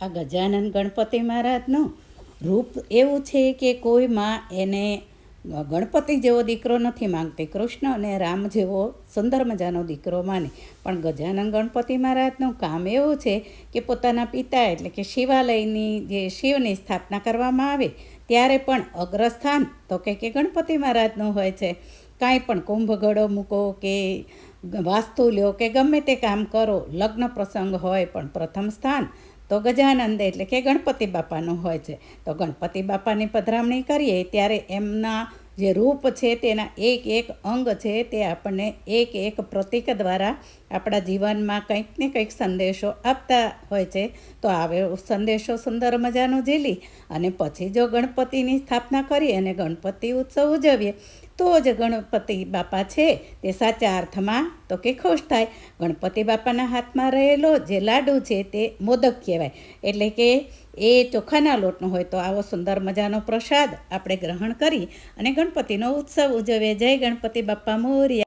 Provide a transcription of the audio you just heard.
આ ગજાનન ગણપતિ મહારાજનું રૂપ એવું છે કે કોઈ માં એને ગણપતિ જેવો દીકરો નથી માંગતી, કૃષ્ણ અને રામ જેવો સુંદર મજાનો દીકરો માને. પણ ગજાનન ગણપતિ મહારાજનું કામ એવું છે કે પોતાના પિતા એટલે કે શિવાલયની જે શિવની સ્થાપના કરવામાં આવે ત્યારે પણ અગ્રસ્થાન તો કે ગણપતિ મહારાજનું હોય છે. કાંઈ પણ કુંભઘડો મૂકો કે વાસ્તુ લ્યો કે ગમે તે કામ કરો, લગ્ન પ્રસંગ હોય પણ પ્રથમ સ્થાન તો ગજાનંદ એટલે કે ગણપતિ બાપાનું હોય છે. તો ગણપતિ બાપાની પધરામણી કરીએ ત્યારે એમના જે રૂપ છે તેના એક એક અંગ છે તે આપણને એક એક પ્રતીક દ્વારા આપણા જીવનમાં કંઈક ને કંઈક સંદેશો આપતા હોય છે. તો આવે સંદેશો સુંદર મજાનો ઝીલી અને પછી જો ગણપતિની સ્થાપના કરીએ અને ગણપતિ ઉત્સવ ઉજવીએ તો જ ગણપતિ બાપા છે તે સાચા અર્થમાં તો કે ખુશ થાય. ગણપતિ બાપાના હાથમાં રહેલો જે લાડુ છે તે મોદક કહેવાય, એટલે કે એ ચોખાના લોટનો હોય. તો આવો સુંદર મજાનો પ્રસાદ આપણે ગ્રહણ કરી અને ગણપતિનો ઉત્સવ ઉજવીએ. જય ગણપતિ બાપા મોરયા.